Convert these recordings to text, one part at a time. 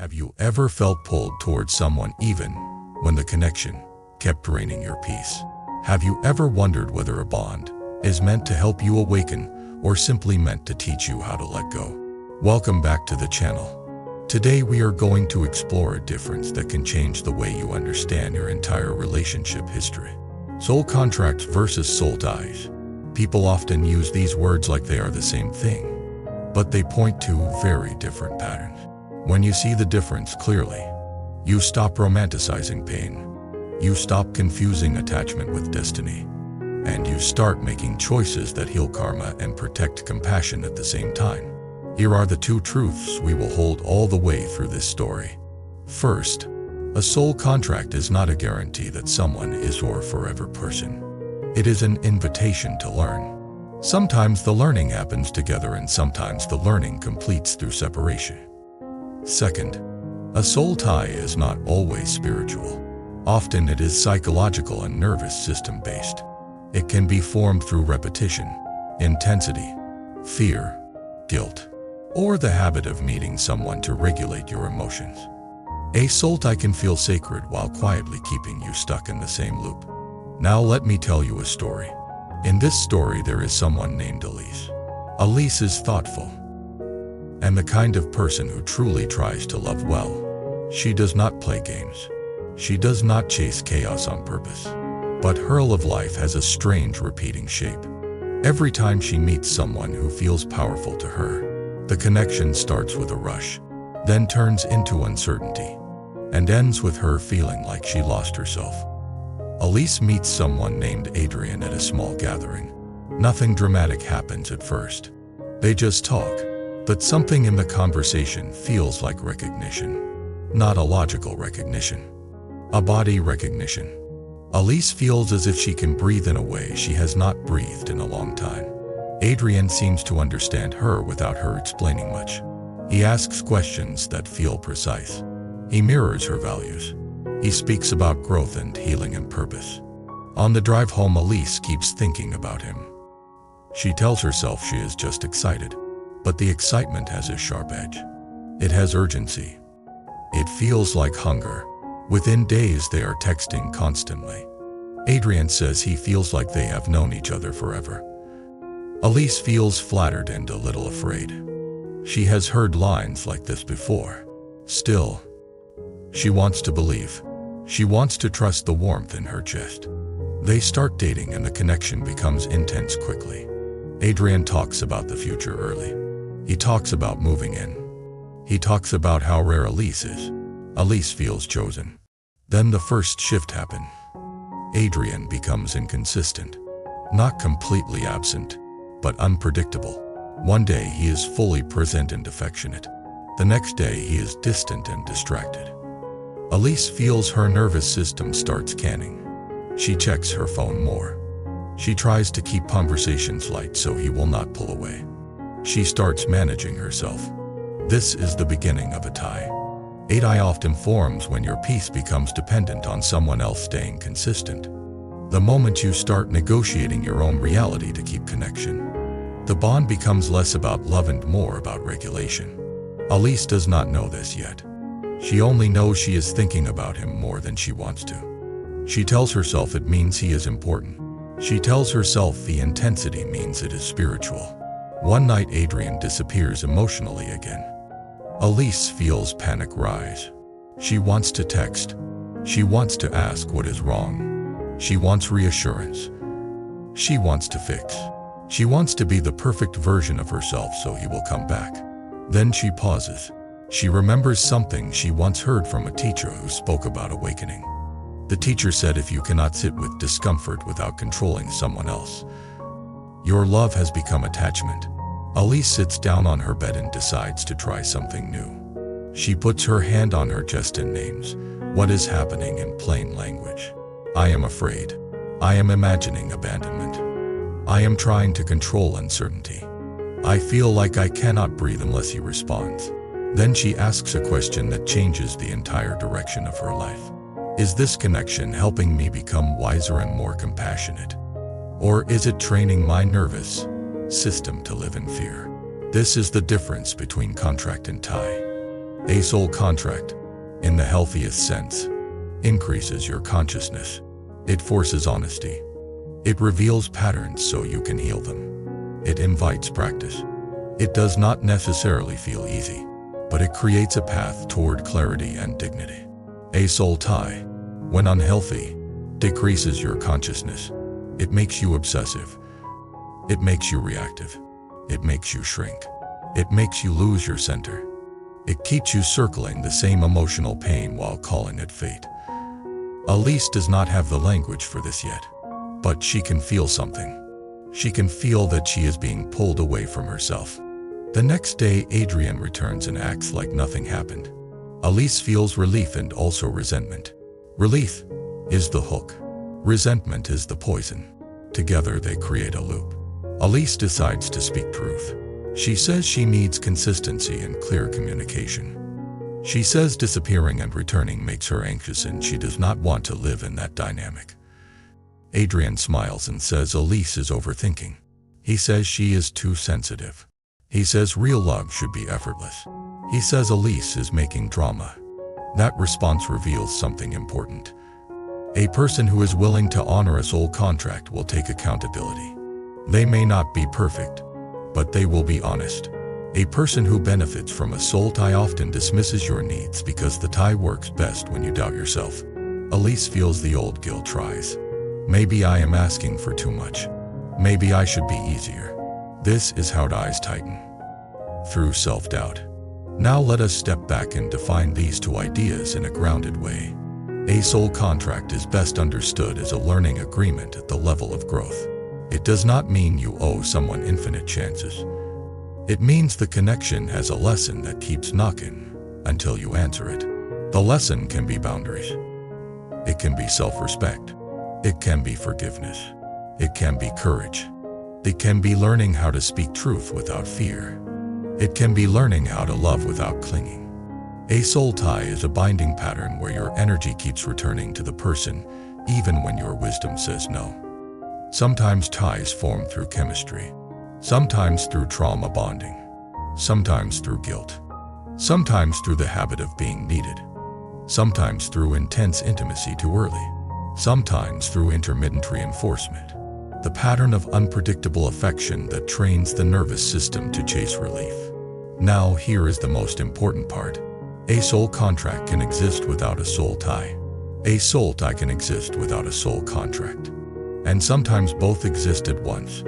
Have you ever felt pulled towards someone even when the connection kept draining your peace? Have you ever wondered whether a bond is meant to help you awaken or simply meant to teach you how to let go? Welcome back to the channel. Today we are going to explore a difference that can change the way you understand your entire relationship history. Soul contracts versus soul ties. People often use these words like they are the same thing, but they point to very different patterns. When you see the difference clearly, you stop romanticizing pain, you stop confusing attachment with destiny, and you start making choices that heal karma and protect compassion at the same time. Here are the two truths we will hold all the way through this story. First, a soul contract is not a guarantee that someone is your forever person. It is an invitation to learn. Sometimes the learning happens together and sometimes the learning completes through separation. Second, a soul tie is not always spiritual. Often it is psychological and nervous system based. It can be formed through repetition, intensity, fear, guilt, or the habit of meeting someone to regulate your emotions. A soul tie can feel sacred while quietly keeping you stuck in the same loop. Now let me tell you a story. In this story there is someone named Elise. Elise is thoughtful and the kind of person who truly tries to love well. She does not play games. She does not chase chaos on purpose. But her love life has a strange repeating shape. Every time she meets someone who feels powerful to her, the connection starts with a rush, then turns into uncertainty, and ends with her feeling like she lost herself. Elise meets someone named Adrian at a small gathering. Nothing dramatic happens at first. They just talk, but something in the conversation feels like recognition. Not a logical recognition, a body recognition. Elise feels as if she can breathe in a way she has not breathed in a long time. Adrian seems to understand her without her explaining much. He asks questions that feel precise. He mirrors her values. He speaks about growth and healing and purpose. On the drive home, Elise keeps thinking about him. She tells herself she is just excited, but the excitement has a sharp edge. It has urgency. It feels like hunger. Within days they are texting constantly. Adrian says he feels like they have known each other forever. Elise feels flattered and a little afraid. She has heard lines like this before. Still, she wants to believe. She wants to trust the warmth in her chest. They start dating and the connection becomes intense quickly. Adrian talks about the future early. He talks about moving in. He talks about how rare Elise is. Elise feels chosen. Then the first shift happens. Adrian becomes inconsistent. Not completely absent, but unpredictable. One day he is fully present and affectionate. The next day he is distant and distracted. Elise feels her nervous system start scanning. She checks her phone more. She tries to keep conversations light so he will not pull away. She starts managing herself. This is the beginning of a tie. A tie often forms when your peace becomes dependent on someone else staying consistent. The moment you start negotiating your own reality to keep connection, the bond becomes less about love and more about regulation. Elise does not know this yet. She only knows she is thinking about him more than she wants to. She tells herself it means he is important. She tells herself the intensity means it is spiritual. One night Adrian disappears emotionally again. Elise feels panic rise. She wants to text. She wants to ask what is wrong. She wants reassurance. She wants to fix. She wants to be the perfect version of herself so he will come back. Then she pauses. She remembers something she once heard from a teacher who spoke about awakening. The teacher said if you cannot sit with discomfort without controlling someone else, your love has become attachment. Elise sits down on her bed and decides to try something new. She puts her hand on her chest and names what is happening in plain language. I am afraid. I am imagining abandonment. I am trying to control uncertainty. I feel like I cannot breathe unless he responds. Then she asks a question that changes the entire direction of her life. Is this connection helping me become wiser and more compassionate? Or is it training my nervous system to live in fear? This is the difference between contract and tie. A soul contract, in the healthiest sense, increases your consciousness. It forces honesty. It reveals patterns so you can heal them. It invites practice. It does not necessarily feel easy, but it creates a path toward clarity and dignity. A soul tie, when unhealthy, decreases your consciousness. It makes you obsessive. It makes you reactive. It makes you shrink. It makes you lose your center. It keeps you circling the same emotional pain while calling it fate. Elise does not have the language for this yet, but she can feel something. She can feel that she is being pulled away from herself. The next day, Adrian returns and acts like nothing happened. Elise feels relief and also resentment. Relief is the hook. Resentment is the poison. Together they create a loop. Elise decides to speak truth. She says she needs consistency and clear communication. She says disappearing and returning makes her anxious and she does not want to live in that dynamic. Adrian smiles and says Elise is overthinking. He says she is too sensitive. He says real love should be effortless. He says Elise is making drama. That response reveals something important. A person who is willing to honor a soul contract will take accountability. They may not be perfect, but they will be honest. A person who benefits from a soul tie often dismisses your needs because the tie works best when you doubt yourself. Elise feels the old guilt rise. Maybe I am asking for too much. Maybe I should be easier. This is how ties tighten. Through self-doubt. Now let us step back and define these two ideas in a grounded way. A soul contract is best understood as a learning agreement at the level of growth. It does not mean you owe someone infinite chances. It means the connection has a lesson that keeps knocking until you answer it. The lesson can be boundaries. It can be self-respect. It can be forgiveness. It can be courage. It can be learning how to speak truth without fear. It can be learning how to love without clinging. A soul tie is a binding pattern where your energy keeps returning to the person, even when your wisdom says no. Sometimes ties form through chemistry. Sometimes through trauma bonding. Sometimes through guilt. Sometimes through the habit of being needed. Sometimes through intense intimacy too early. Sometimes through intermittent reinforcement. The pattern of unpredictable affection that trains the nervous system to chase relief. Now here is the most important part. A soul contract can exist without a soul tie. A soul tie can exist without a soul contract. And sometimes both exist at once.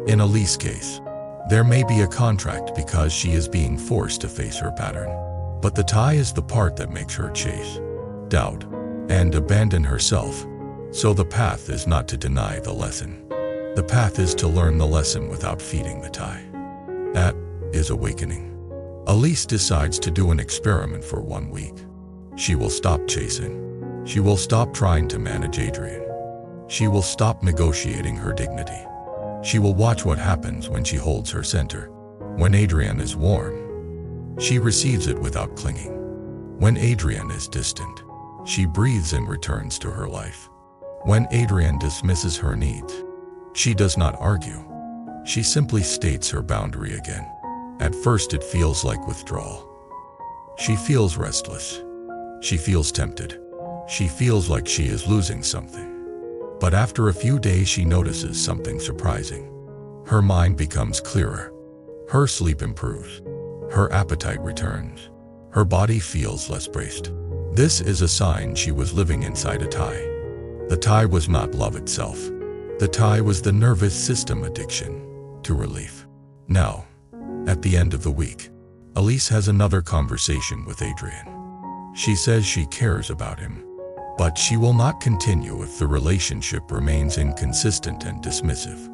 In Elise's case, there may be a contract because she is being forced to face her pattern. But the tie is the part that makes her chase, doubt, and abandon herself. So the path is not to deny the lesson. The path is to learn the lesson without feeding the tie. That is awakening. Elise decides to do an experiment for 1 week. She will stop chasing. She will stop trying to manage Adrian. She will stop negotiating her dignity. She will watch what happens when she holds her center. When Adrian is warm, she receives it without clinging. When Adrian is distant, she breathes and returns to her life. When Adrian dismisses her needs, she does not argue. She simply states her boundary again. At first it feels like withdrawal. She feels restless. She feels tempted. She feels like she is losing something. But after a few days she notices something surprising. Her mind becomes clearer. Her sleep improves. Her appetite returns. Her body feels less braced. This is a sign she was living inside a tie. The tie was not love itself. The tie was the nervous system addiction to relief. Now, at the end of the week, Elise has another conversation with Adrian. She says she cares about him, but she will not continue if the relationship remains inconsistent and dismissive.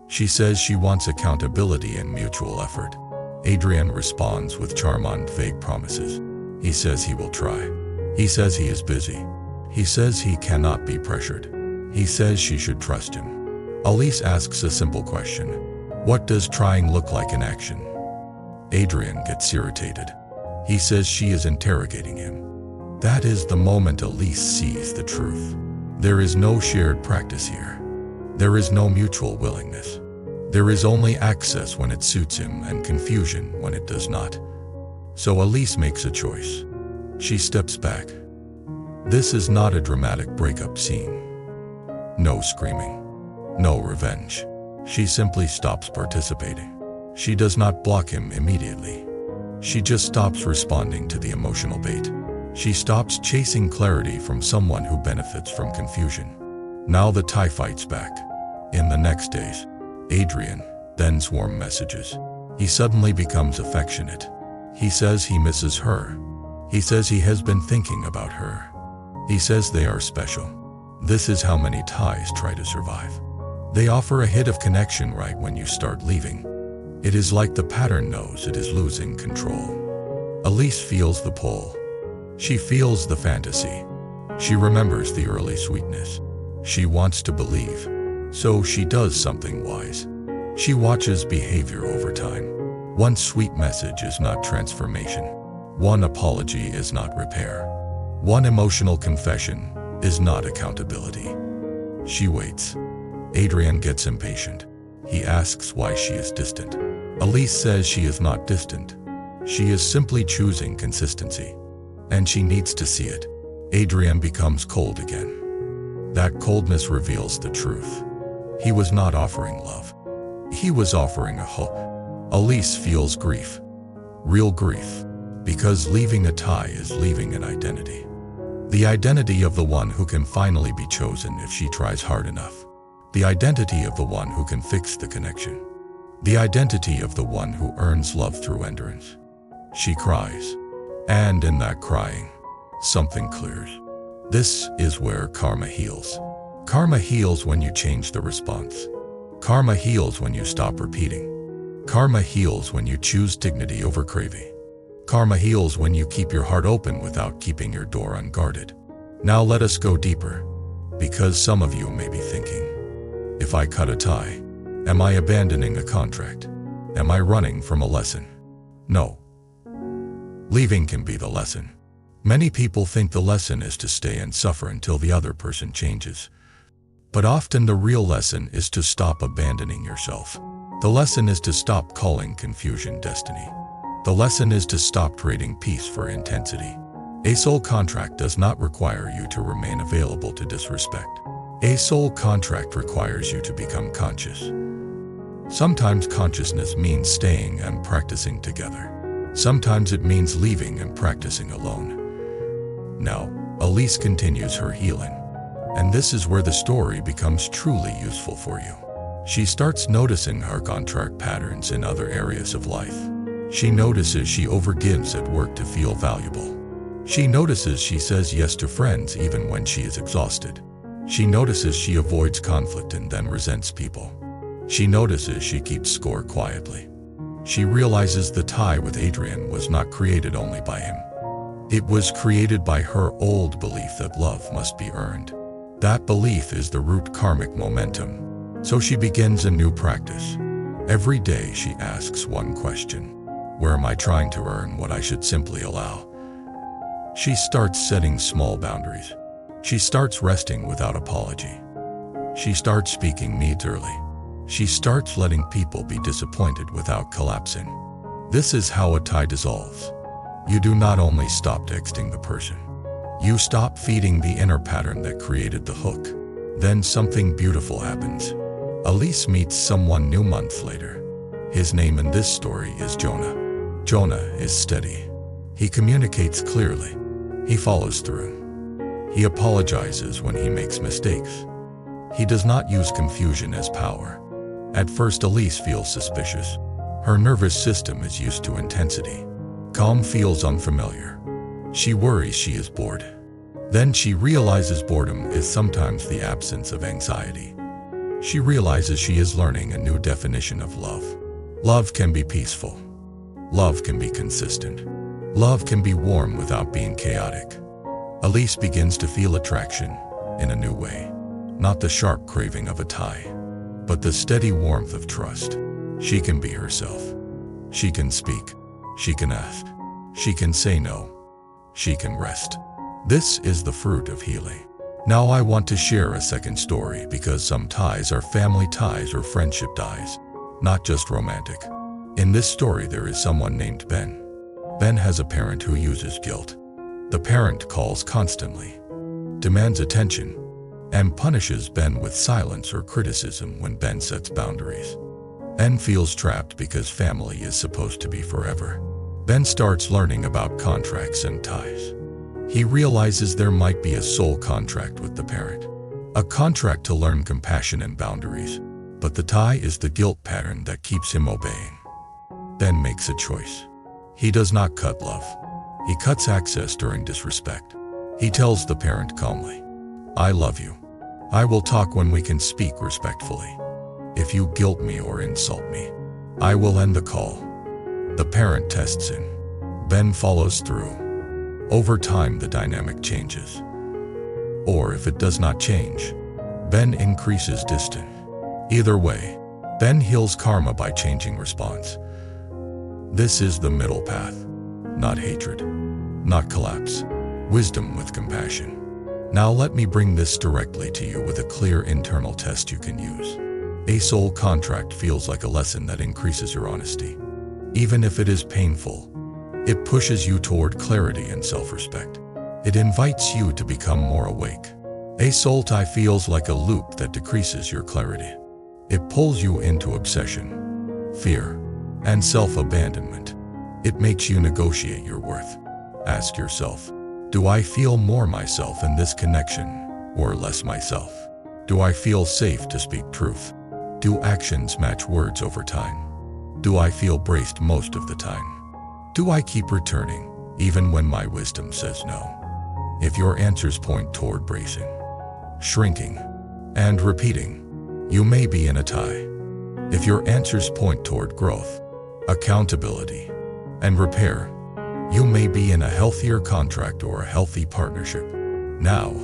She says she wants accountability and mutual effort. Adrian responds with charmant, vague promises. He says he will try. He says he is busy. He says he cannot be pressured. He says she should trust him. Elise asks a simple question. What does trying look like in action? Adrian gets irritated. He says she is interrogating him. That is the moment Elise sees the truth. There is no shared practice here. There is no mutual willingness. There is only access when it suits him and confusion when it does not. So Elise makes a choice. She steps back. This is not a dramatic breakup scene. No screaming. No revenge. She simply stops participating. She does not block him immediately. She just stops responding to the emotional bait. She stops chasing clarity from someone who benefits from confusion. Now the tie fights back. In the next days, Adrian then warm messages. He suddenly becomes affectionate. He says he misses her. He says he has been thinking about her. He says they are special. This is how many ties try to survive. They offer a hit of connection right when you start leaving. It is like the pattern knows it is losing control. Elise feels the pull. She feels the fantasy. She remembers the early sweetness. She wants to believe. So she does something wise. She watches behavior over time. One sweet message is not transformation. One apology is not repair. One emotional confession is not accountability. She waits. Adrian gets impatient. He asks why she is distant. Elise says she is not distant. She is simply choosing consistency. And she needs to see it. Adrian becomes cold again. That coldness reveals the truth. He was not offering love. He was offering a hope. Elise feels grief. Real grief. Because leaving a tie is leaving an identity. The identity of the one who can finally be chosen if she tries hard enough. The identity of the one who can fix the connection. The identity of the one who earns love through endurance. She cries. And in that crying, something clears. This is where karma heals. Karma heals when you change the response. Karma heals when you stop repeating. Karma heals when you choose dignity over craving. Karma heals when you keep your heart open without keeping your door unguarded. Now let us go deeper. Because some of you may be thinking, if I cut a tie, am I abandoning a contract? Am I running from a lesson? No. Leaving can be the lesson. Many people think the lesson is to stay and suffer until the other person changes. But often the real lesson is to stop abandoning yourself. The lesson is to stop calling confusion destiny. The lesson is to stop trading peace for intensity. A soul contract does not require you to remain available to disrespect. A soul contract requires you to become conscious. Sometimes consciousness means staying and practicing together. Sometimes it means leaving and practicing alone. Now, Elise continues her healing. And this is where the story becomes truly useful for you. She starts noticing her contract patterns in other areas of life. She notices she overgives at work to feel valuable. She notices she says yes to friends even when she is exhausted. She notices she avoids conflict and then resents people. She notices she keeps score quietly. She realizes the tie with Adrian was not created only by him. It was created by her old belief that love must be earned. That belief is the root karmic momentum. So she begins a new practice. Every day she asks one question. Where am I trying to earn what I should simply allow? She starts setting small boundaries. She starts resting without apology. She starts speaking needs early. She starts letting people be disappointed without collapsing. This is how a tie dissolves. You do not only stop texting the person. You stop feeding the inner pattern that created the hook. Then something beautiful happens. Elise meets someone new months later. His name in this story is Jonah. Jonah is steady. He communicates clearly. He follows through. He apologizes when he makes mistakes. He does not use confusion as power. At first, Elise feels suspicious. Her nervous system is used to intensity. Calm feels unfamiliar. She worries she is bored. Then she realizes boredom is sometimes the absence of anxiety. She realizes she is learning a new definition of love. Love can be peaceful. Love can be consistent. Love can be warm without being chaotic. Elise begins to feel attraction in a new way. Not the sharp craving of a tie, but the steady warmth of trust. She can be herself. She can speak. She can ask. She can say no. She can rest. This is the fruit of healing. Now I want to share a second story because some ties are family ties or friendship ties, not just romantic. In this story there is someone named Ben. Ben has a parent who uses guilt. The parent calls constantly, demands attention, and punishes Ben with silence or criticism when Ben sets boundaries. Ben feels trapped because family is supposed to be forever. Ben starts learning about contracts and ties. He realizes there might be a soul contract with the parent, a contract to learn compassion and boundaries, but the tie is the guilt pattern that keeps him obeying. Ben makes a choice. He does not cut love. He cuts access during disrespect. He tells the parent calmly, "I love you. I will talk when we can speak respectfully. If you guilt me or insult me, I will end the call." The parent tests him. Ben follows through. Over time, the dynamic changes. Or if it does not change, Ben increases distance. Either way, Ben heals karma by changing response. This is the middle path. Not hatred, not collapse. Wisdom with compassion. Now let me bring this directly to you with a clear internal test you can use. A soul contract feels like a lesson that increases your honesty. Even if it is painful, it pushes you toward clarity and self-respect. It invites you to become more awake. A soul tie feels like a loop that decreases your clarity. It pulls you into obsession, fear, and self-abandonment. It makes you negotiate your worth. Ask yourself, do I feel more myself in this connection or less myself? Do I feel safe to speak truth? Do actions match words over time? Do I feel braced most of the time? Do I keep returning, even when my wisdom says no? If your answers point toward bracing, shrinking, and repeating, you may be in a tie. If your answers point toward growth, accountability, and repair, you may be in a healthier contract or a healthy partnership. Now,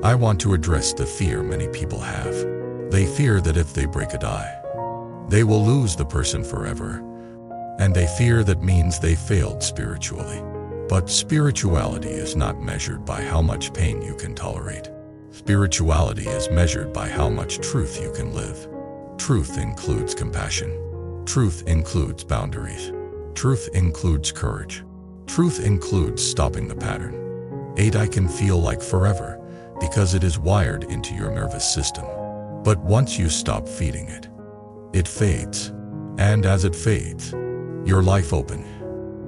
I want to address the fear many people have. They fear that if they break a tie, they will lose the person forever. And they fear that means they failed spiritually. But spirituality is not measured by how much pain you can tolerate. Spirituality is measured by how much truth you can live. Truth includes compassion. Truth includes boundaries. Truth includes courage. Truth includes stopping the pattern. A tie can feel like forever because it is wired into your nervous system. But once you stop feeding it, it fades. And as it fades, your life opens.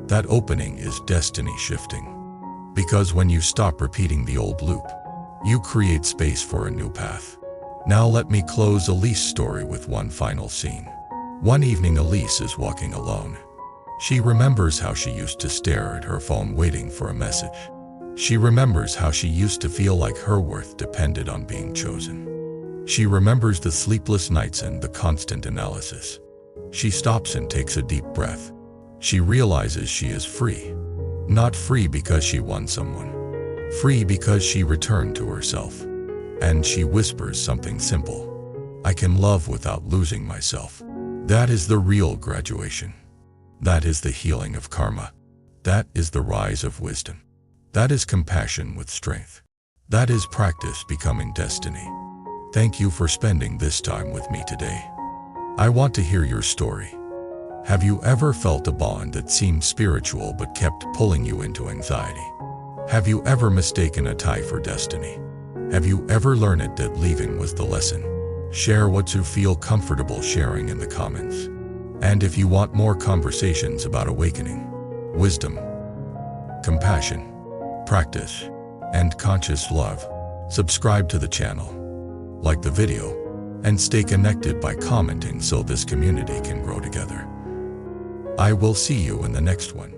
That opening is destiny shifting. Because when you stop repeating the old loop, you create space for a new path. Now let me close Elise's story with one final scene. One evening, Elise is walking alone. She remembers how she used to stare at her phone waiting for a message. She remembers how she used to feel like her worth depended on being chosen. She remembers the sleepless nights and the constant analysis. She stops and takes a deep breath. She realizes she is free. Not free because she won someone. Free because she returned to herself. And she whispers something simple. I can love without losing myself. That is the real graduation. That is the healing of karma. That is the rise of wisdom. That is compassion with strength. That is practice becoming destiny. Thank you for spending this time with me today. I want to hear your story. Have you ever felt a bond that seemed spiritual but kept pulling you into anxiety? Have you ever mistaken a tie for destiny? Have you ever learned that leaving was the lesson? Share what you feel comfortable sharing in the comments. And if you want more conversations about awakening, wisdom, compassion, practice, and conscious love, subscribe to the channel, like the video, and stay connected by commenting so this community can grow together. I will see you in the next one.